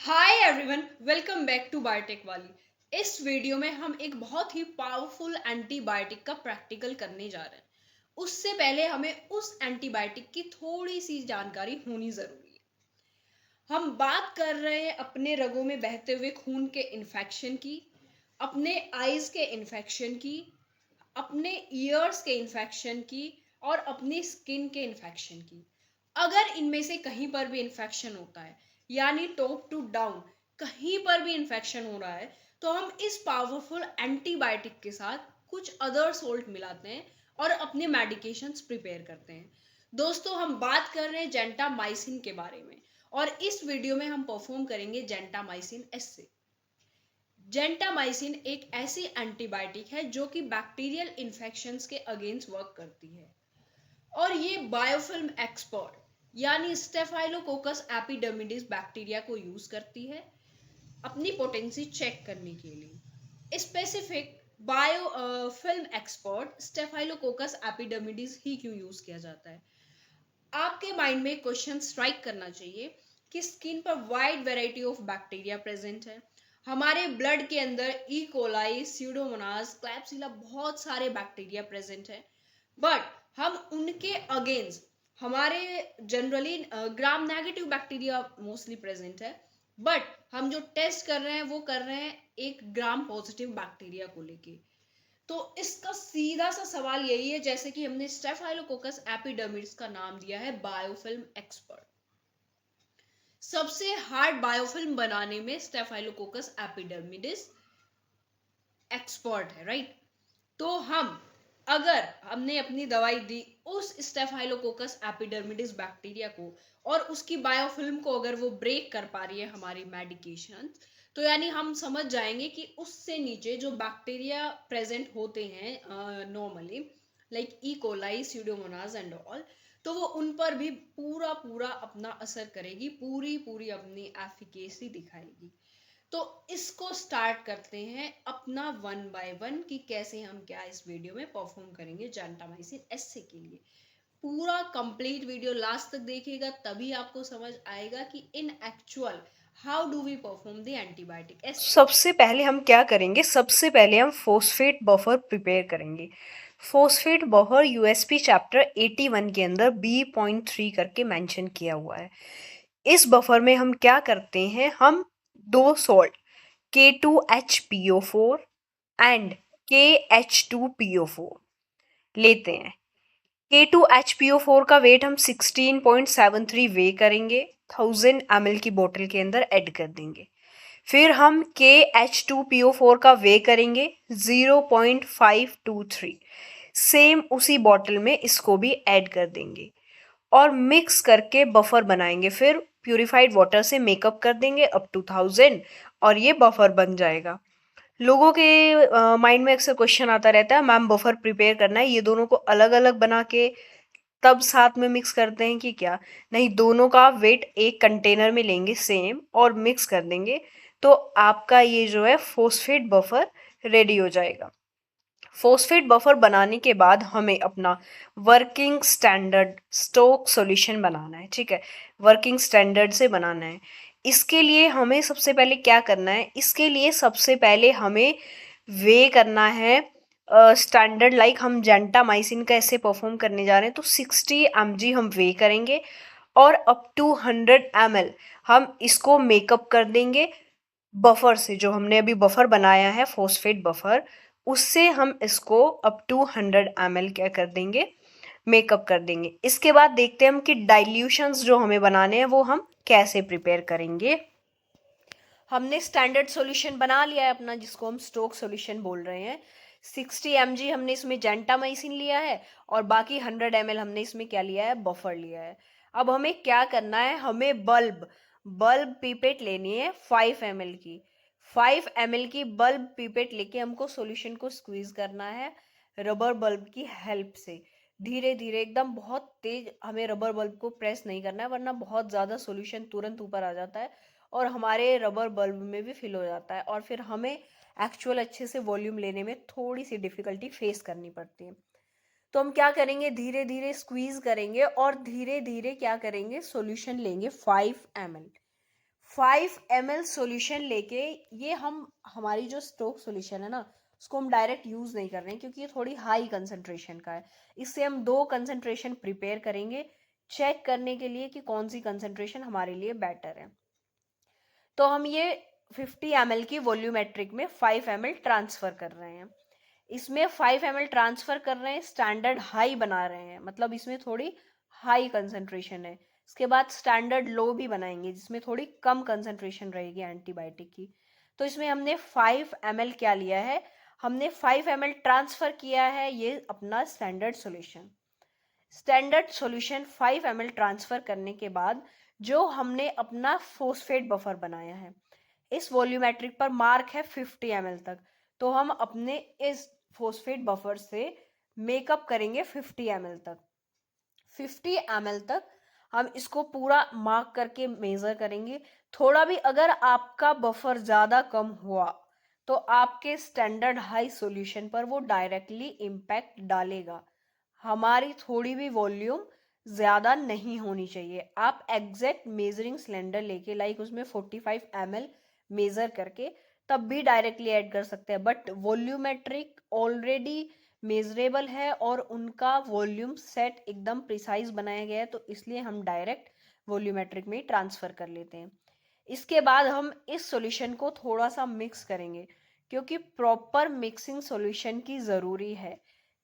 Hi everyone, welcome back to biotech वाली। इस video में हम एक बहुत ही पावरफुल एंटीबायोटिक का प्रैक्टिकल करने जा रहे हैं। उससे पहले हमें उस एंटीबायोटिक की थोड़ी सी जानकारी होनी जरूरी है। हम बात कर रहे हैं अपने रगों में बहते हुए खून के इन्फेक्शन की, अपने आईज के इन्फेक्शन की, अपने ईयर्स के इन्फेक्शन की और अपनी स्किन के इन्फेक्शन की। अगर इनमें से कहीं पर भी इन्फेक्शन होता है, यानी टॉप टू डाउन कहीं पर भी इन्फेक्शन हो रहा है, तो हम इस पावरफुल एंटीबायोटिक के साथ कुछ अदर सोल्ट मिलाते हैं और अपने मेडिकेशंस प्रिपेयर करते हैं। दोस्तों, हम बात कर रहे हैं जेंटामाइसिन के बारे में और इस वीडियो में हम परफॉर्म करेंगे जेंटामाइसिन एस से। जेंटामाइसिन एक ऐसी एंटीबायोटिक है जो कि बैक्टीरियल इन्फेक्शंस के अगेंस्ट वर्क करती है और ये बायोफिल्म एक्सपर्ट यानी स्टेफाइलोकोकस एपिडर्मिडिस बैक्टीरिया को यूज करती है अपनी पोटेंसी चेक करने के लिए। Specific bio film expert Staphylococcus epidermidis ही क्यों यूज किया जाता है? आपके माइंड में क्वेश्चन स्ट्राइक करना चाहिए कि स्किन पर wide variety of bacteria present है। हमारे ब्लड के अंदर ई कोलाई, स्यूडोमोनास, क्लैप्सिला बहुत सारे बैक्टीरिया प्रेजेंट है, बट हम उनके अगेंस्ट हमारे generally gram negative bacteria mostly present है, बट हम जो टेस्ट कर रहे हैं वो कर रहे हैं एक ग्राम पॉजिटिव बैक्टीरिया को लेके। तो इसका सीधा सा सवाल यही है, जैसे कि हमने स्टेफाइलोकोकस एपिडर्मिडिस का नाम दिया है बायोफिल्म एक्सपर्ट। सबसे हार्ड बायोफिल्म बनाने में स्टेफाइलोकोकस एपिडर्मिडिस एक्सपर्ट है, राइट? तो हम अगर हमने अपनी दवाई दी उस स्टेफाइलोकोकस एपिडर्मिडिस बैक्टीरिया को और उसकी बायोफिल्म को अगर वो ब्रेक कर पा रही है हमारी मेडिकेशन, तो यानी हम समझ जाएंगे कि उससे नीचे जो बैक्टीरिया प्रेजेंट होते हैं normally, like E coli, Pseudomonas and all, तो वो उन पर भी पूरा पूरा अपना असर करेगी, पूरी पूरी अपनी एफिकेसी दिखाएगी। तो इसको स्टार्ट करते हैं अपना वन बाय वन कि कैसे हम क्या इस वीडियो में परफॉर्म करेंगे जेंटामाइसिन एसए के लिए। पूरा कंप्लीट वीडियो लास्ट तक देखिएगा, तभी आपको समझ आएगा कि in actual how do we perform the antibiotic assay. सबसे पहले हम क्या करेंगे? सबसे पहले हम फोस्फेट बफर प्रिपेयर करेंगे। फोस्फेट बफर यूएसपी चैप्टर 81 के अंदर B.3 करके मेंशन किया हुआ है। इस बफर में हम क्या करते हैं? हम दो सॉल्ट K2HPO4 एंड KH2PO4 लेते हैं। K2HPO4 का वेट हम 16.73 वे करेंगे, 1000 ml की बोतल के अंदर ऐड कर देंगे। फिर हम KH2PO4 का वे करेंगे 0.523, सेम उसी बॉटल में इसको भी ऐड कर देंगे और मिक्स करके बफर बनाएंगे। फिर प्यूरिफाइड वाटर से मेकअप कर देंगे अप टू 1000 और ये बफर बन जाएगा। लोगों के माइंड में अक्सर क्वेश्चन आता रहता है, मैम बफर प्रिपेयर करना है, ये दोनों को अलग अलग बना के तब साथ में मिक्स करते हैं कि क्या? नहीं, दोनों का वेट एक कंटेनर में लेंगे सेम और मिक्स कर देंगे, तो आपका ये जो है फोस्फेट बफर रेडी हो जाएगा। फोस्फेट बफर बनाने के बाद हमें अपना वर्किंग स्टैंडर्ड स्टोक सॉल्यूशन बनाना है। ठीक है, वर्किंग स्टैंडर्ड से बनाना है। इसके लिए हमें सबसे पहले क्या करना है? इसके लिए सबसे पहले हमें वे करना है स्टैंडर्ड, लाइक हम जेंटामाइसिन का ऐसे परफॉर्म करने जा रहे हैं तो 60 mg हम वे करेंगे और अप टू 100 ml हम इसको मेकअप कर देंगे बफर से। जो हमने अभी बफर बनाया है फोस्फेट बफर, उससे हम इसको अप टू 100 ml क्या कर देंगे? मेकअप कर देंगे। इसके बाद देखते हैं हम कि डाइल्यूशंस जो हमें बनाने हैं वो हम कैसे प्रिपेयर करेंगे। हमने स्टैंडर्ड सॉल्यूशन बना लिया है अपना, जिसको हम स्टोक सॉल्यूशन बोल रहे हैं। 60 mg हमने इसमें जेंटामाइसिन लिया है और बाकी 100 ml हमने इसमें क्या लिया है? बफर लिया है। अब हमें क्या करना है? हमें बल्ब पीपेट लेनी है 5 ml की। 5 ml की बल्ब पीपेट लेके हमको सॉल्यूशन को स्क्वीज करना है रबर बल्ब की हेल्प से। धीरे धीरे, एकदम बहुत तेज हमें रबर बल्ब को प्रेस नहीं करना है, वरना बहुत ज़्यादा सॉल्यूशन तुरंत ऊपर आ जाता है और हमारे रबर बल्ब में भी फिल हो जाता है और फिर हमें एक्चुअल अच्छे से वॉल्यूम लेने में थोड़ी सी डिफिकल्टी फेस करनी पड़ती है। तो हम क्या करेंगे? धीरे धीरे स्क्वीज करेंगे और धीरे धीरे क्या करेंगे? सॉल्यूशन लेंगे 5 ml। 5 ml सॉल्यूशन लेके, ये हमारी जो स्टोक सॉल्यूशन है ना, उसको हम डायरेक्ट यूज़ नहीं कर रहे हैं क्योंकि ये थोड़ी हाई कंसंट्रेशन का है। इससे हम 2 कंसंट्रेशन प्रिपेयर करेंगे चेक करने के लिए कि कौन सी कंसंट्रेशन हमारे लिए बेटर है। तो हम ये 50 ml की वॉल्यूमेट्रिक में 5 ml ट्रांसफ़र कर रहे हैं। इसमें 5 ml ट्रांसफ़र कर रहे हैं, स्टैंडर्ड हाई बना रहे हैं, मतलब इसमें थोड़ी हाई कंसंट्रेशन है। इसके बाद स्टैंडर्ड लो भी बनाएंगे जिसमें थोड़ी कम कंसंट्रेशन रहेगी एंटीबायोटिक की। तो इसमें हमने 5 ml क्या लिया है, हमने 5 ml ट्रांसफ़र किया है ये अपना standard solution. Standard solution 5 ml transfer करने के बाद जो हमने अपना फॉस्फेट बफर बनाया है, इस वॉल्यूमेट्रिक पर मार्क है 50 ml तक, तो हम अपने इस फॉस्फेट बफर से मेकअप करेंगे 50 ml तक। 50 ml तक हम इसको पूरा मार्क करके मेज़र करेंगे। थोड़ा भी अगर आपका बफर ज़्यादा कम हुआ तो आपके स्टैंडर्ड हाई सॉल्यूशन पर वो डायरेक्टली इम्पैक्ट डालेगा। हमारी थोड़ी भी वॉल्यूम ज़्यादा नहीं होनी चाहिए। आप एग्जैक्ट मेजरिंग सिलेंडर लेके लाइक उसमें 45 ml मेज़र करके तब भी डायरेक्टली ऐड कर सकते हैं, बट वॉल्यूमेट्रिक ऑलरेडी मेजरेबल है और उनका वॉल्यूम सेट एकदम प्रिसाइज बनाया गया है, तो इसलिए हम डायरेक्ट वॉल्यूमेट्रिक में ट्रांसफ़र कर लेते हैं। इसके बाद हम इस सॉल्यूशन को थोड़ा सा मिक्स करेंगे क्योंकि प्रॉपर मिक्सिंग सॉल्यूशन की ज़रूरी है।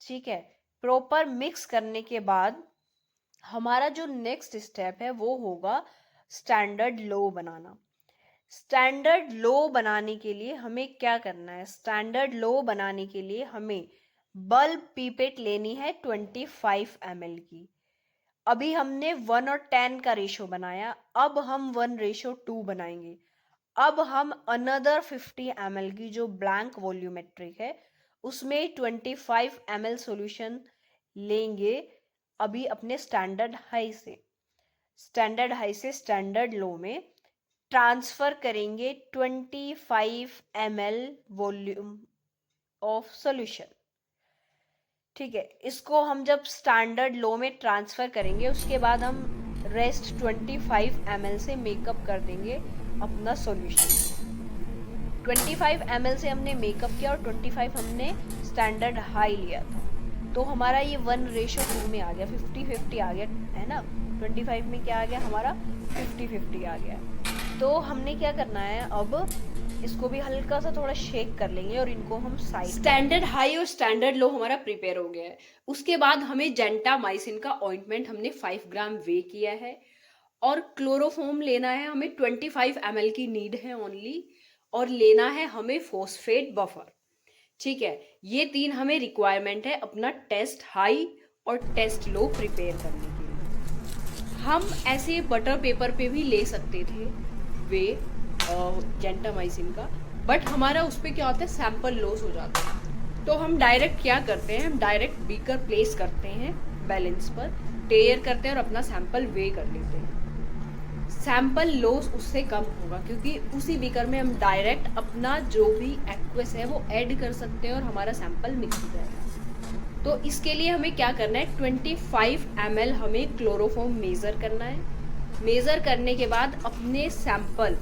ठीक है, प्रॉपर मिक्स करने के बाद हमारा जो नेक्स्ट स्टेप है वो होगा स्टैंडर्ड लो बनाना। स्टैंडर्ड लो बनाने के लिए हमें क्या करना है, स्टैंडर्ड लो बनाने के लिए हमें बल्ब पीपेट लेनी है 25 ml की। अभी हमने 1 और 10 का रेशो बनाया, अब हम 1:2 बनाएंगे। अब हम अनदर 50 ml की जो ब्लैंक वॉल्यूमेट्रिक है उसमें 25 ml सॉल्यूशन लेंगे अभी अपने स्टैंडर्ड हाई से स्टैंडर्ड लो में ट्रांसफ़र करेंगे 25 ml वॉल्यूम ऑफ सॉल्यूशन। ठीक है, इसको हम जब स्टैंडर्ड लो में ट्रांसफ़र करेंगे उसके बाद हम रेस्ट 25 ml से मेकअप कर देंगे अपना सॉल्यूशन। 25 ml से हमने मेकअप किया और 25 हमने स्टैंडर्ड हाई लिया था, तो हमारा ये 1:2 में आ गया, 50-50 आ गया है ना। 25 में क्या आ गया हमारा, 50-50 आ गया। तो हमने क्या करना है, अब इसको भी हल्का सा थोड़ा शेक कर लेंगे और इनको हम साइड। स्टैंडर्ड हाई और स्टैंडर्ड लो हमारा प्रिपेयर हो गया है। उसके बाद हमें जेंटामाइसिन का ऑइंटमेंट हमने 5 ग्राम वे किया है और क्लोरोफॉर्म लेना है हमें 25 ml की नीड है ओनली, और लेना है हमें फॉस्फेट बफर। ठीक है, ये 3 हमें रिक्वायरमेंट है अपना टेस्ट हाई और टेस्ट लो प्रिपेयर करने के लिए। हम ऐसे बटर पेपर पे भी ले सकते थे वे जेंटामाइसिन का, बट हमारा उस पर क्या होता है, सैंपल लॉस हो जाता है। तो हम डायरेक्ट क्या करते हैं, हम डायरेक्ट बीकर प्लेस करते हैं बैलेंस पर, टेयर करते हैं और अपना सैंपल वे कर लेते हैं। सैंपल लॉस उससे कम होगा क्योंकि उसी बीकर में हम डायरेक्ट अपना जो भी एक्वस है वो ऐड कर सकते हैं और हमारा सैंपल मिक्स हो जाएगा। तो इसके लिए हमें क्या करना है, 25 ml हमें क्लोरोफॉर्म मेज़र करना है। मेज़र करने के बाद अपने सैंपल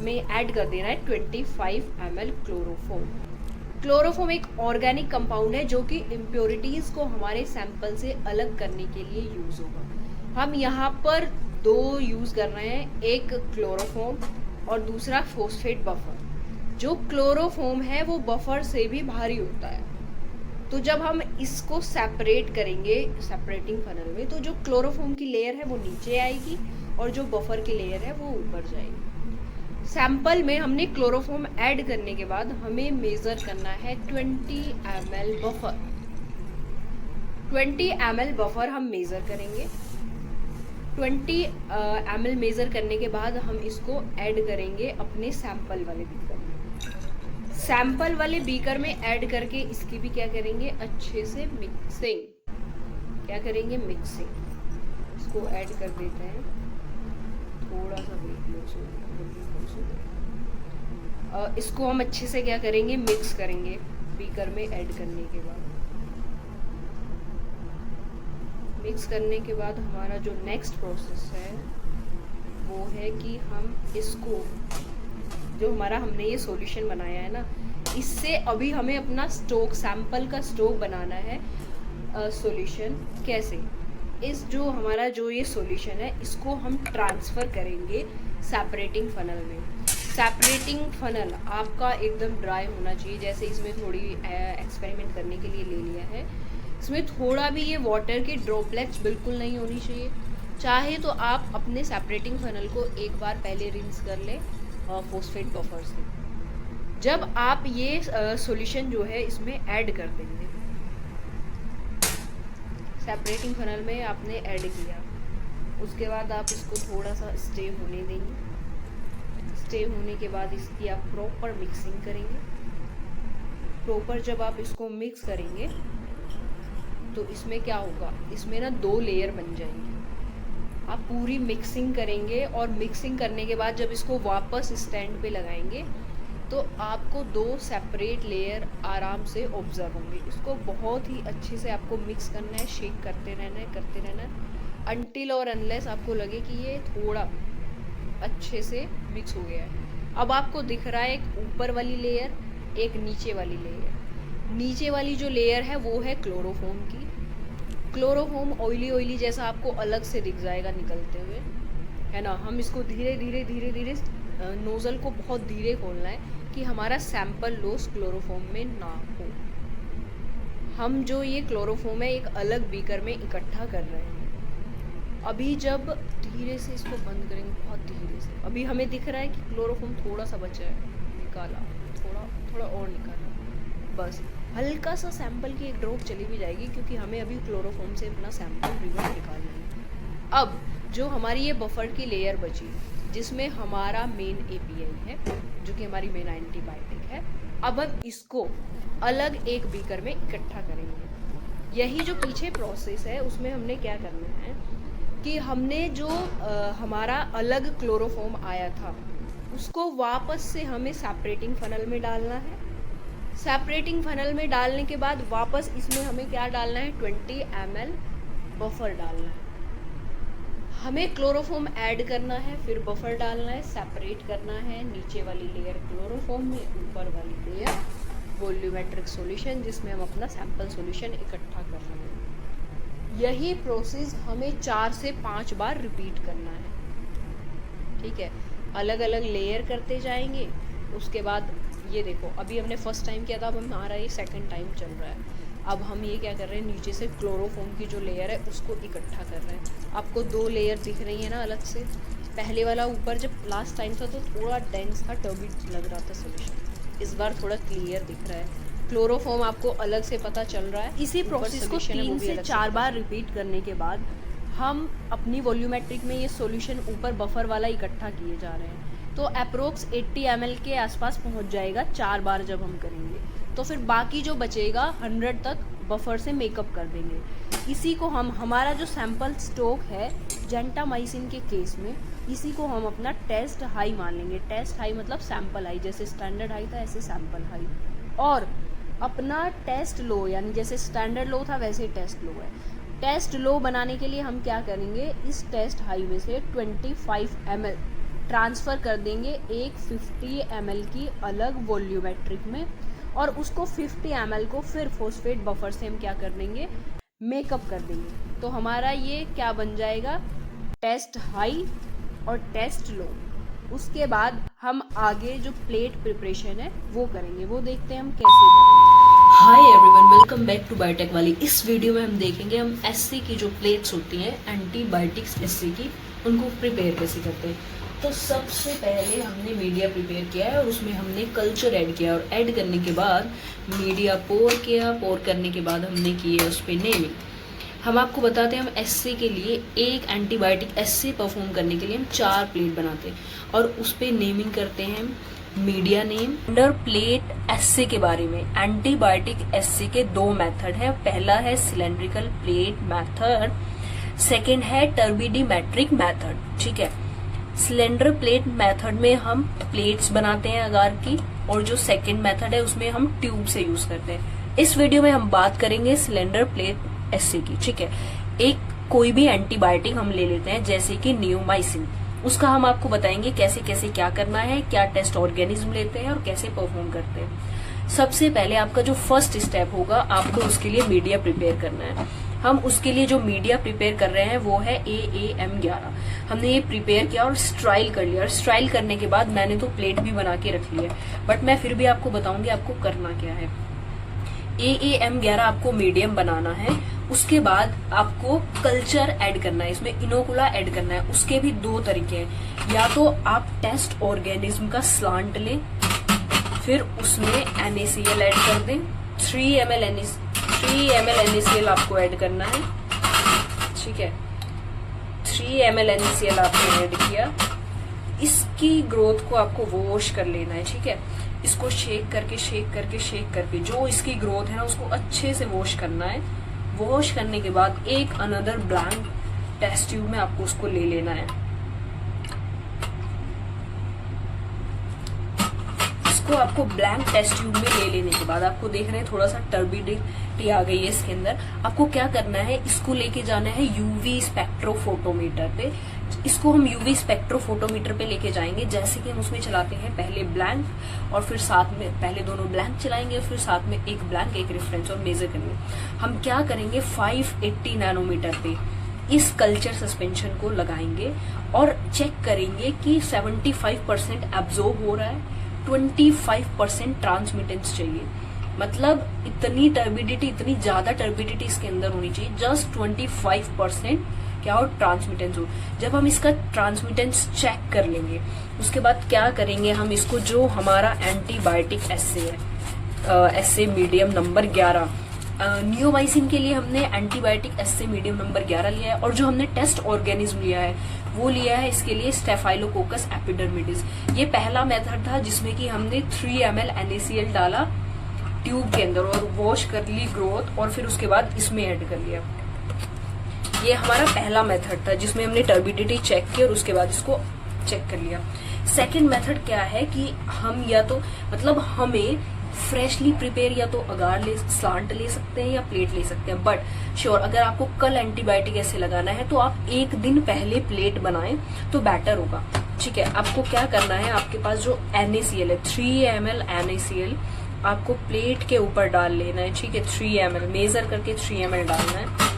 में ऐड कर देना है 25 ml क्लोरोफॉर्म। क्लोरोफॉर्म एक ऑर्गेनिक कंपाउंड है जो कि इम्प्योरिटीज़ को हमारे सैंपल से अलग करने के लिए यूज़ होगा। हम यहाँ पर 2 यूज़ कर रहे हैं, एक क्लोरोफॉर्म और दूसरा फॉस्फेट बफर। जो क्लोरोफॉर्म है वो बफर से भी भारी होता है, तो जब हम इसको सेपरेट करेंगे सेपरेटिंग फनल में, तो जो क्लोरोफॉर्म की लेयर है वो नीचे आएगी और जो बफर की लेयर है वो ऊपर जाएगी। सैंपल में हमने क्लोरोफॉर्म ऐड करने के बाद हमें मेज़र करना है 20 ml बफर। 20 ml बफर हम मेज़र करेंगे। 20 ml मेज़र करने के बाद हम इसको ऐड करेंगे अपने सैंपल वाले बीकर में। सैंपल वाले बीकर में ऐड करके इसकी भी क्या करेंगे, अच्छे से मिक्सिंग। क्या करेंगे, मिक्सिंग। इसको ऐड कर देते हैं, थोड़ा सा वेट लॉस हो, इसको हम अच्छे से क्या करेंगे, मिक्स करेंगे बीकर में ऐड करने के बाद। मिक्स करने के बाद हमारा जो नेक्स्ट प्रोसेस है वो है कि हम इसको, जो हमारा हमने ये सॉल्यूशन बनाया है ना, इससे अभी हमें अपना स्टॉक, सैंपल का स्टॉक बनाना है। सॉल्यूशन कैसे, इस जो हमारा जो ये सॉल्यूशन है इसको हम ट्रांसफ़र करेंगे सेपरेटिंग फनल में। सेपरेटिंग फनल आपका एकदम ड्राई होना चाहिए, जैसे इसमें थोड़ी एक्सपेरिमेंट करने के लिए ले लिया है। इसमें थोड़ा भी ये वाटर की ड्रॉपलेट्स बिल्कुल नहीं होनी चाहिए। चाहे तो आप अपने सेपरेटिंग फनल को एक बार पहले रिंस कर लें फॉस्फेट बफर से। जब आप ये सॉल्यूशन जो है इसमें ऐड कर देंगे, सेपरेटिंग फनल में आपने ऐड किया, उसके बाद आप इसको थोड़ा सा स्टे होने देंगे। स्टे होने के बाद इसकी आप प्रॉपर मिक्सिंग करेंगे। प्रॉपर जब आप इसको मिक्स करेंगे तो इसमें क्या होगा, इसमें ना 2 लेयर बन जाएंगे। आप पूरी मिक्सिंग करेंगे और मिक्सिंग करने के बाद जब इसको वापस स्टैंड पे लगाएंगे तो आपको 2 सेपरेट लेयर आराम से ऑब्जर्व होंगे। इसको बहुत ही अच्छे से आपको मिक्स करना है, शेक करते रहना है अनटिल और अनलेस आपको लगे कि ये थोड़ा अच्छे से मिक्स हो गया है। अब आपको दिख रहा है एक ऊपर वाली लेयर, एक नीचे वाली लेयर। नीचे वाली जो लेयर है वो है क्लोरोफॉर्म की। क्लोरोफॉर्म ऑयली जैसा आपको अलग से दिख जाएगा निकलते हुए, है ना। हम इसको धीरे धीरे नोज़ल को बहुत धीरे खोलना है कि हमारा सैंपल लॉस क्लोरोफॉर्म में ना हो। हम जो ये क्लोरोफॉर्म है एक अलग बीकर में इकट्ठा कर रहे हैं। अभी जब धीरे से इसको बंद करेंगे, बहुत धीरे से, अभी हमें दिख रहा है कि क्लोरोफॉर्म थोड़ा सा बचा है, निकाला, थोड़ा और निकाला, बस हल्का सा सैंपल की एक ड्रॉप चली भी जाएगी, क्योंकि हमें अभी क्लोरोफॉर्म से अपना सैंपल रिवर्स निकालना है। अब जो हमारी ये बफर की लेयर बची, जिसमें हमारा मेन एपीआई है, जो कि हमारी मेन एंटीबायोटिक है, अब हम इसको अलग एक बीकर में इकट्ठा करेंगे। यही जो पीछे प्रोसेस है उसमें हमने क्या करना है कि हमने जो हमारा अलग क्लोरोफॉर्म आया था उसको वापस से हमें सेपरेटिंग फनल में डालना है। सेपरेटिंग फनल में डालने के बाद वापस इसमें हमें क्या डालना है, 20 ml बफर डालना है। हमें क्लोरोफॉर्म ऐड करना है, फिर बफर डालना है, सेपरेट करना है, नीचे वाली लेयर क्लोरोफॉर्म में, ऊपर वाली लेयर वॉल्यूमेट्रिक सॉल्यूशन, जिसमें हम अपना सैंपल सॉल्यूशन इकट्ठा कर रहे हैं। यही प्रोसेस हमें 4 से 5 बार रिपीट करना है, ठीक है। अलग अलग लेयर करते जाएंगे। उसके बाद ये देखो, अभी हमने फर्स्ट टाइम किया था, अब हमारा ये सेकंड टाइम चल रहा है। अब हम ये क्या कर रहे हैं, नीचे से क्लोरोफॉर्म की जो लेयर है उसको इकट्ठा कर रहे हैं। आपको 2 लेयर दिख रही है ना अलग से। पहले वाला ऊपर जब लास्ट टाइम था तो थोड़ा डेंस था, टर्बिड लग रहा था सॉल्यूशन। इस बार थोड़ा क्लियर दिख रहा है। क्लोरोफॉर्म आपको अलग से पता चल रहा है। इसी प्रोसेस को 3 से 4 बार रिपीट करने के बाद हम अपनी वॉल्यूमेट्रिक में ये सॉल्यूशन ऊपर बफर वाला इकट्ठा किए जा रहे हैं। तो अप्रोक्स 80 ml के आसपास पहुंच जाएगा 4 बार जब हम करेंगे। तो फिर बाकी जो बचेगा 100 तक बफर से मेकअप कर देंगे। इसी को हम, हमारा जो सैंपल स्टॉक है जेंटामाइसिन के केस में, इसी को हम अपना टेस्ट हाई मान लेंगे। टेस्ट हाई मतलब सैंपल हाई, जैसे स्टैंडर्ड हाई था ऐसे सैंपल हाई। और अपना टेस्ट लो, यानी जैसे स्टैंडर्ड लो था वैसे टेस्ट लो है। टेस्ट लो बनाने के लिए हम क्या करेंगे, इस टेस्ट हाई में से 25 ml ट्रांसफ़र कर देंगे एक 50 ml की अलग वॉल्यूमेट्रिक में, और उसको 50 ml को फिर फॉस्फेट बफर से हम क्या कर देंगे, मेकअप कर देंगे। तो हमारा ये क्या बन जाएगा, टेस्ट हाई और टेस्ट लो। उसके बाद हम आगे जो प्लेट प्रिपरेशन है वो करेंगे, वो देखते हैं हम कैसे करेंगे। Hi everyone, welcome back to biotech वाली। इस वीडियो में हम देखेंगे हम एससी की जो प्लेट्स होती हैं, एंटीबायोटिक्स एससी की, उनको प्रिपेयर कैसे करते हैं। तो सबसे पहले हमने मीडिया प्रिपेयर किया है और उसमें हमने कल्चर ऐड किया, और ऐड करने के बाद मीडिया पोर किया। पोर करने के बाद हमने की है उस पर नेमिंग। हम आपको बताते हैं, हम एससी के लिए एक एंटीबायोटिक एससी परफॉर्म करने के लिए हम 4 प्लेट बनाते हैं और उस पर नेमिंग करते हैं media name. Under plate SC के बारे में, एंटीबायोटिक एससी के 2 मेथड है। पहला है सिलेंड्रिकल प्लेट मेथड, सेकेंड है टर्बिडीमेट्रिक मेथड, ठीक है। सिलेंडर प्लेट मेथड में हम प्लेट्स बनाते हैं अगार की, और जो सेकेंड मेथड है उसमें हम ट्यूब से यूज करते हैं। इस वीडियो में हम बात करेंगे सिलेंडर प्लेट एससी की, ठीक है। एक कोई भी एंटीबायोटिक हम ले लेते हैं, जैसे कि नियोमाइसिन। उसका हम आपको बताएंगे कैसे कैसे क्या करना है, क्या टेस्ट ऑर्गेनिज्म लेते हैं और कैसे परफॉर्म करते हैं। सबसे पहले आपका जो फर्स्ट स्टेप होगा, आपको उसके लिए मीडिया प्रिपेयर करना है। हम उसके लिए जो मीडिया प्रिपेयर कर रहे हैं वो है AAM11। हमने ये प्रिपेयर किया और स्ट्राइल कर लिया, और स्ट्राइल करने के बाद मैंने तो प्लेट भी बना के रख लिया, बट मैं फिर भी आपको बताऊंगी आपको करना क्या है। AAM11 आपको मीडियम बनाना है। उसके बाद आपको कल्चर ऐड करना है, इसमें इनोकुला ऐड करना है। उसके भी दो तरीके हैं, या तो आप टेस्ट ऑर्गेनिज्म का स्लांट लें, फिर उसमें NaCl ऐड कर दें। 3 ml NaCl आपको ऐड करना है, ठीक है। 3 ml NaCl आपने ऐड किया। इसकी ग्रोथ को आपको वॉश कर लेना है, ठीक है। इसको शेक करके जो इसकी ग्रोथ है ना उसको अच्छे से वॉश करना है। वॉश करने के बाद एक अनदर ब्लैंक टेस्ट ट्यूब में आपको उसको ले लेना है। इसको आपको ब्लैंक टेस्ट ट्यूब में ले लेने के बाद आपको देख रहे हैं थोड़ा सा टर्बिडिटी आ गई है इसके अंदर। आपको क्या करना है, इसको लेके जाना है UV स्पेक्ट्रोफोटोमीटर पे। इसको हम UV स्पेक्ट्रोफोटोमीटर पे लेके जाएंगे। जैसे कि हम उसमें चलाते हैं पहले ब्लैंक और फिर साथ में, पहले दोनों ब्लैंक चलाएंगे फिर साथ में एक ब्लैंक एक रेफरेंस और मेजर करेंगे। हम क्या करेंगे, 580 नैनोमीटर पे इस कल्चर सस्पेंशन को लगाएंगे और चेक करेंगे कि 75% एब्जॉर्ब हो रहा है, 25% ट्रांसमिटेंस चाहिए। मतलब इतनी टर्बिडिटी, इतनी ज्यादा टर्बिडिटी इसके अंदर होनी चाहिए, जस्ट 25% क्या हो, ट्रांसमिटेंस हो। जब हम इसका ट्रांसमिटेंस चेक कर लेंगे उसके बाद क्या करेंगे, हम इसको जो हमारा एंटीबायोटिक एस्से है, एस्से मीडियम नंबर 11, नियोमाइसिन के लिए हमने एंटीबायोटिक एस्से मीडियम नंबर 11 लिया है, और जो हमने टेस्ट ऑर्गेनिज्म लिया है वो लिया है इसके लिए स्टेफाइलोकोकस एपिडर्मिडिस। ये पहला मेथड था जिसमें कि हमने 3 ml NaCl डाला ट्यूब के अंदर और वॉश कर ली ग्रोथ, और फिर उसके बाद इसमें ऐड कर लिया। ये हमारा पहला मेथड था जिसमें हमने टर्बिडिटी चेक की और उसके बाद इसको चेक कर लिया। सेकंड मेथड क्या है कि हम या तो मतलब हमें फ्रेशली प्रिपेयर या तो अगार ले, स्लांट ले सकते हैं या प्लेट ले सकते हैं, बट श्योर अगर आपको कल एंटीबायोटिक ऐसे लगाना है तो आप एक दिन पहले प्लेट बनाएं तो बेटर होगा, ठीक है। आपको क्या करना है, आपके पास जो NaCl है 3 ml NaCl आपको प्लेट के ऊपर डाल लेना है, ठीक है। 3 ml मेजर करके 3 ml डालना है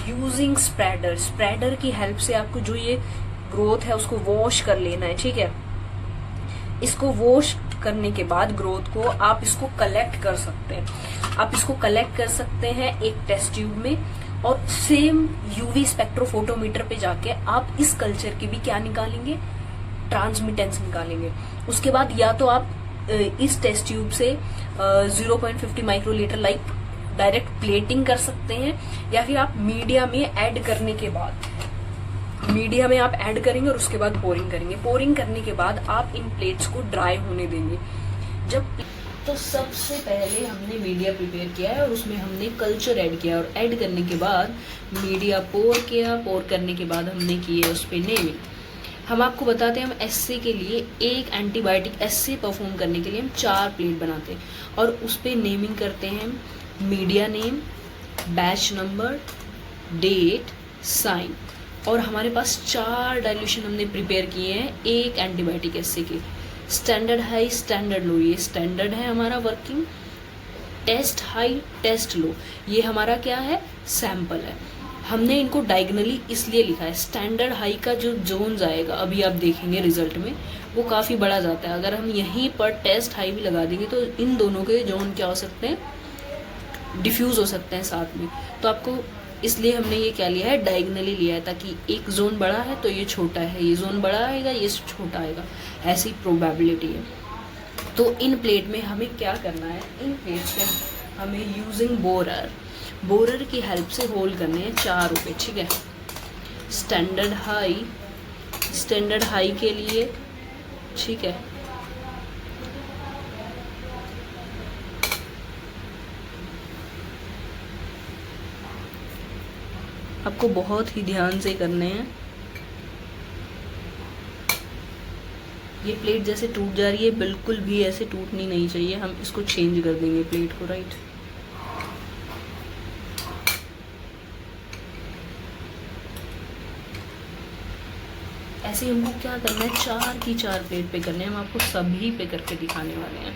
यूजिंग स्प्रेडर की हेल्प से। आपको जो ये ग्रोथ है उसको वॉश कर लेना है, ठीक है। इसको वॉश करने के बाद ग्रोथ को आप इसको कलेक्ट कर सकते हैं। आप इसको कलेक्ट कर सकते हैं एक टेस्ट ट्यूब में, और सेम UV स्पेक्ट्रोफोटोमीटर पे जाके आप इस कल्चर की भी क्या निकालेंगे, ट्रांसमिटेंस निकालेंगे। उसके बाद या तो आप इस टेस्ट ट्यूब से 0.50 माइक्रोलीटर लाइक डायरेक्ट प्लेटिंग कर सकते हैं, या फिर आप मीडिया में ऐड करने के बाद, मीडिया में आप ऐड करेंगे और उसके बाद पोरिंग करेंगे। पोरिंग करने के बाद आप इन प्लेट्स को ड्राई होने देंगे। जब तो सबसे पहले हमने मीडिया प्रिपेयर किया है और उसमें हमने कल्चर ऐड किया, और ऐड करने के बाद मीडिया पोर किया। पोर करने के बाद हमने की है उस पर नेमिंग। हम आपको बताते हैं, हम एस्से के लिए एक एंटीबायोटिक एस्से परफॉर्म करने के लिए हम 4 प्लेट बनाते हैं और उस पर नेमिंग करते हैं media name, batch number, date, sign. और हमारे पास 4 डाइल्यूशन हमने प्रिपेयर किए हैं एक एंटीबायोटिक एस्से के। स्टैंडर्ड हाई, स्टैंडर्ड लो, ये स्टैंडर्ड है हमारा वर्किंग। टेस्ट हाई, टेस्ट लो, ये हमारा क्या है, सैंपल है। हमने इनको डायगनली इसलिए लिखा है। स्टैंडर्ड हाई का जो जोन आएगा अभी आप देखेंगे रिजल्ट में, वो काफ़ी बड़ा जाता है। अगर हम यहीं पर टेस्ट हाई भी लगा देंगे तो इन दोनों के जोन क्या हो सकते हैं, डिफ्यूज़ हो सकते हैं साथ में। तो आपको इसलिए हमने ये क्या लिया है, डायगनली लिया है, ताकि एक जोन बड़ा है तो ये छोटा है, ये जोन बड़ा आएगा ये छोटा आएगा, ऐसी प्रोबेबिलिटी है। तो इन प्लेट में हमें क्या करना है, इन प्लेट पे हमें यूजिंग बोरर की हेल्प से होल करने हैं 4 रुपये, ठीक है। स्टैंडर्ड हाई के लिए, ठीक है, आपको बहुत ही ध्यान से करने हैं। ये प्लेट जैसे टूट जा रही है, बिल्कुल भी ऐसे टूटनी नहीं चाहिए। हम इसको चेंज कर देंगे प्लेट को, राइट। ऐसे ही हमको क्या करना है, 4 की 4 प्लेट पे करने हैं। हम आपको सभी पे करके दिखाने वाले हैं।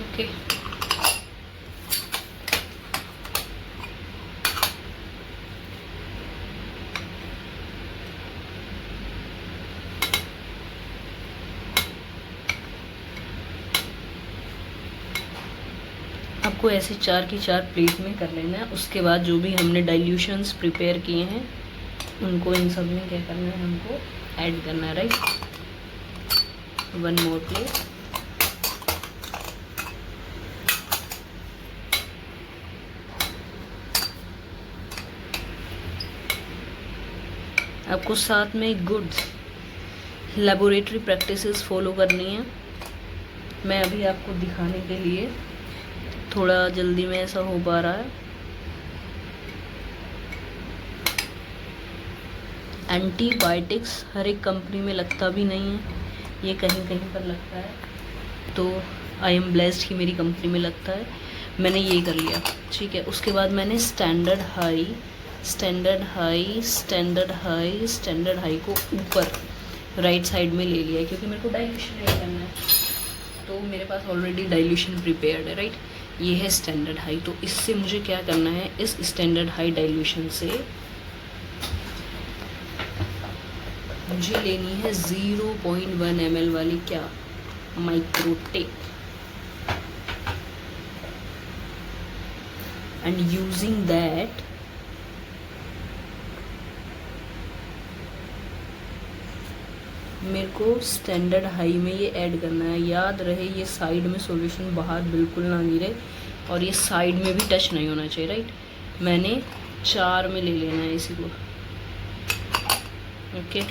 ओके, आपको ऐसे 4 की 4 प्लेट में कर लेना है। उसके बाद जो भी हमने डाइल्यूशंस प्रिपेयर किए हैं उनको इन सब में क्या करना है, हमको ऐड करना है, राइट। 1 मोर प्लेट। आपको साथ में गुड लेबोरेटरी प्रैक्टिसेस फॉलो करनी है। मैं अभी आपको दिखाने के लिए थोड़ा जल्दी में ऐसा हो पा रहा है। एंटीबायोटिक्स हर एक कंपनी में लगता भी नहीं है, ये कहीं कहीं पर लगता है। तो आई एम ब्लेस्ड कि मेरी कंपनी में लगता है। मैंने ये कर लिया, ठीक है। उसके बाद मैंने स्टैंडर्ड हाई को ऊपर राइट साइड में ले लिया, क्योंकि मेरे को डाइल्यूशन ऐड करना है। तो मेरे पास ऑलरेडी डाइल्यूशन प्रिपेयर्ड है, राइट। ये है स्टैंडर्ड हाई। तो इससे मुझे क्या करना है, इस स्टैंडर्ड हाई डाइल्यूशन से मुझे लेनी है 0.1 ml वाली क्या, micro tape. And using that मेरे को स्टैंडर्ड हाई में ये ऐड करना है। याद रहे ये साइड में सॉल्यूशन बाहर बिल्कुल ना गिरे और ये साइड में भी टच नहीं होना चाहिए, राइट। मैंने 4 में ले लेना है इसी को, ओके।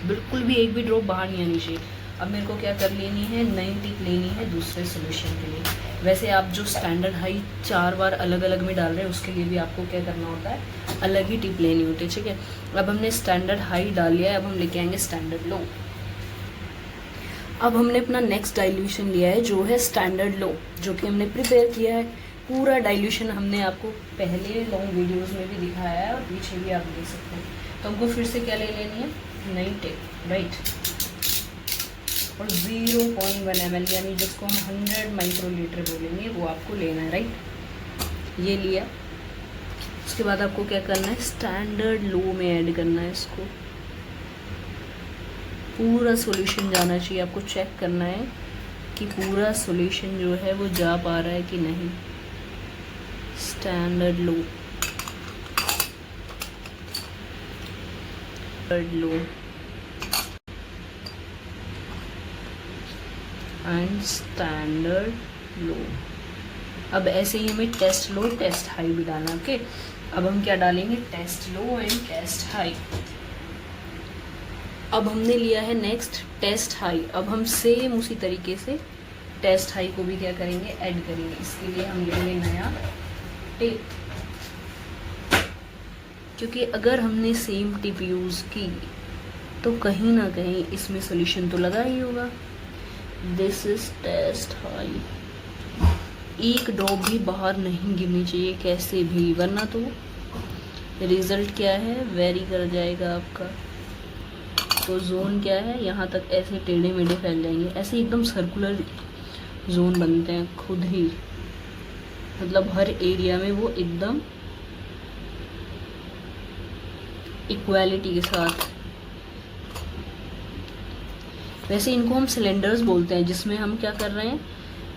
बिल्कुल भी एक भी ड्रॉप बाहर नहीं आनी चाहिए। अब मेरे को क्या कर लेनी है, नई टिप लेनी है दूसरे सोल्यूशन के लिए। वैसे आप जो स्टैंडर्ड हाई 4 बार अलग अलग में डाल रहे हैं उसके लिए भी आपको क्या करना होता है, अलग ही टिप लेनी होती है, ठीक है। अब हमने स्टैंडर्ड हाई डाल लिया है, अब हम लेके आएंगे स्टैंडर्ड लो। अब हमने अपना नेक्स्ट डाइल्यूशन लिया है जो है स्टैंडर्ड लो, जो कि हमने प्रिपेयर किया है। पूरा डाइल्यूशन हमने आपको पहले लॉन्ग वीडियोज़ में भी दिखाया है और पीछे भी आप देख सकते हैं। तो हमको फिर से क्या ले लेनी है, नई टिप, राइट। और 0.1 ml यानी जिसको हम 100 माइक्रोलीटर बोलेंगे वो आपको लेना है, राइट। ये लिया। उसके बाद आपको क्या करना है, स्टैंडर्ड लो में ऐड करना है इसको। पूरा सॉल्यूशन जाना चाहिए, आपको चेक करना है कि पूरा सॉल्यूशन जो है वो जा पा रहा है कि नहीं। स्टैंडर्ड लो, एंड स्टैंडर्ड लो। अब ऐसे ही हमें टेस्ट लो, टेस्ट हाई भी डालना, ओके। अब हम क्या डालेंगे, test low and test high. अब हमने लिया है नेक्स्ट टेस्ट हाई। अब हम सेम उसी तरीके से टेस्ट हाई को भी क्या करेंगे, ऐड करेंगे। इसके लिए हम लेंगे नया टिप, क्योंकि अगर हमने सेम टिप यूज़ की तो कहीं ना कहीं इसमें सोल्यूशन तो लगा ही होगा। This is test high. एक ड्रॉप भी बाहर नहीं गिरनी चाहिए कैसे भी, वरना तो रिजल्ट क्या है, वेरी कर जाएगा आपका। तो जोन क्या है, यहाँ तक ऐसे टेढ़े मेढ़े फैल जाएंगे, ऐसे एकदम सर्कुलर जोन बनते हैं खुद ही, मतलब हर एरिया में वो एकदम इक्वालिटी के साथ। वैसे इनको हम सिलेंडर्स बोलते हैं, जिसमें हम क्या कर रहे हैं,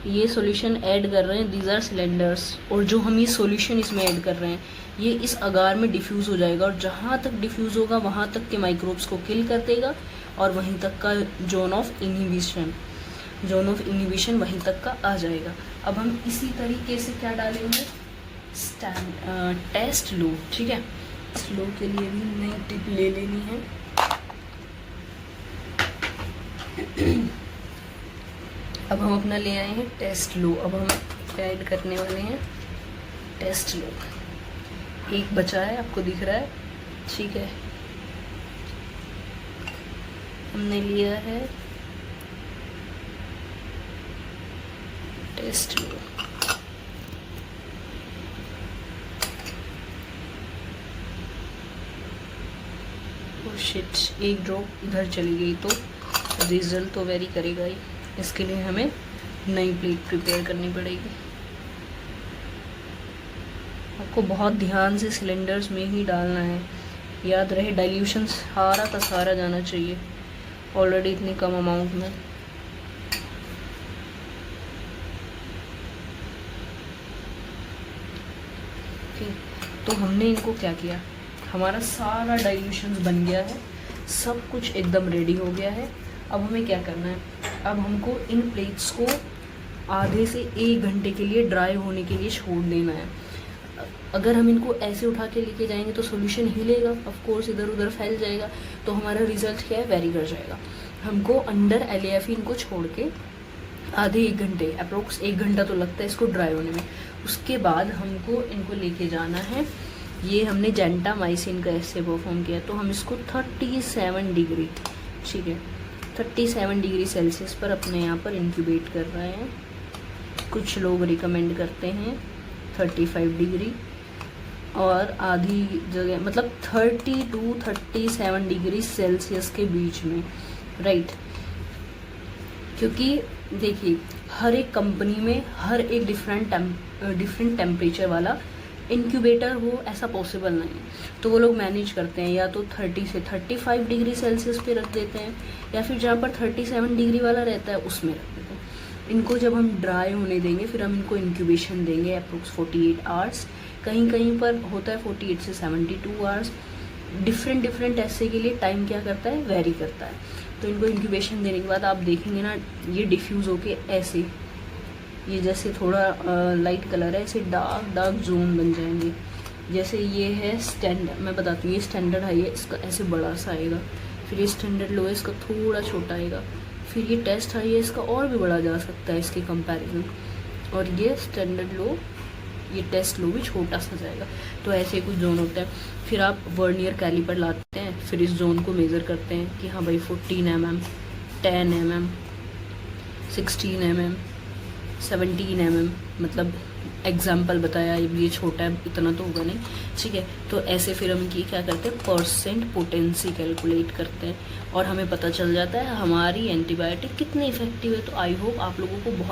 ये सॉल्यूशन ऐड कर रहे हैं, दीज आर सिलेंडर्स। और जो हम ये सॉल्यूशन इसमें ऐड कर रहे हैं ये इस अगार में डिफ्यूज़ हो जाएगा, और जहाँ तक डिफ्यूज़ होगा वहाँ तक के माइक्रोब्स को किल कर देगा और वहीं तक का zone of inhibition. Zone of inhibition वहीं तक का आ जाएगा। अब हम इसी तरीके से क्या डालेंगे, टेस्ट लो, ठीक है। स्लो के लिए भी नई टिप ले लेनी है। अब हम अपना ले आए हैं टेस्ट लो। अब हम ऐड करने वाले हैं टेस्ट लो। एक बचा है, आपको दिख रहा है, ठीक है। हमने लिया है टेस्ट लो। शिट, एक ड्रॉप इधर चली गई तो रिजल्ट तो वेरी करेगा ही। इसके लिए हमें नई प्लेट प्रिपेयर करनी पड़ेगी। आपको बहुत ध्यान से सिलेंडर्स में ही डालना है, याद रहे डाइल्यूशन सारा का सारा जाना चाहिए, ऑलरेडी इतनी कम अमाउंट में। तो हमने इनको क्या किया, हमारा सारा डाइल्यूशन बन गया है, सब कुछ एकदम रेडी हो गया है। अब हमें क्या करना है, अब हमको इन प्लेट्स को आधे से 1 घंटे के लिए ड्राई होने के लिए छोड़ देना है। अगर हम इनको ऐसे उठा के लेके जाएंगे तो सॉल्यूशन हिलेगा, ऑफ कोर्स इधर उधर फैल जाएगा, तो हमारा रिजल्ट क्या है, वेरी कर जाएगा। हमको अंडर LAF इनको छोड़ के आधे 1 घंटे, अप्रोक्स 1 घंटा तो लगता है इसको ड्राई होने में। उसके बाद हमको इनको लेके जाना है, ये हमने जेंटामाइसिन का ऐसे परफॉर्म किया, तो हम इसको 37 डिग्री, ठीक है, 37 डिग्री सेल्सियस पर अपने यहाँ पर इंक्यूबेट कर रहे हैं। कुछ लोग रिकमेंड करते हैं 35 डिग्री, और आधी जगह मतलब 30 to 37 डिग्री सेल्सियस के बीच में, राइट। क्योंकि देखिए हर एक कंपनी में हर एक डिफरेंट टेम्परेचर वाला इंक्यूबेटर हो, ऐसा पॉसिबल नहीं है। तो वो लोग मैनेज करते हैं, या तो 30 से 35 डिग्री सेल्सियस पे रख देते हैं, या फिर जहाँ पर 37 डिग्री वाला रहता है उसमें रख देते हैं। इनको जब हम ड्राई होने देंगे फिर हम इनको इंक्यूबेशन देंगे अप्रोक्स 48 आवर्स, कहीं कहीं पर होता है 48 से 72 आवर्स। डिफरेंट ऐसे के लिए टाइम क्या करता है, वेरी करता है। तो इनको इंक्यूबेशन देने के बाद आप देखेंगे ना, ये डिफ्यूज़ होके ऐसे, ये जैसे थोड़ा लाइट कलर है, ऐसे डार्क जोन बन जाएंगे। जैसे ये है स्टैंडर्ड, मैं बताती हूँ, ये स्टैंडर्ड हाई है, इसका ऐसे बड़ा सा आएगा, फिर ये स्टैंडर्ड लो है, इसका थोड़ा छोटा आएगा, फिर ये टेस्ट हाई है, इसका और भी बड़ा जा सकता है इसके कंपैरिजन, और ये स्टैंडर्ड लो, ये टेस्ट लो भी छोटा सा जाएगा। तो ऐसे कुछ जोन होता है। फिर आप वर्नियर कैलिपर लाते हैं, फिर इस जोन को मेज़र करते हैं कि हाँ भाई 14 mm, 10 mm, 16 mm, 17 mm, मतलब एग्जाम्पल बताया, ये छोटा है इतना तो होगा नहीं, ठीक है। तो ऐसे फिर हम क्या करते हैं, परसेंट पोटेंसी कैलकुलेट करते हैं, और हमें पता चल जाता है हमारी एंटीबायोटिक कितनी इफेक्टिव है। तो आई होप आप लोगों को बहुत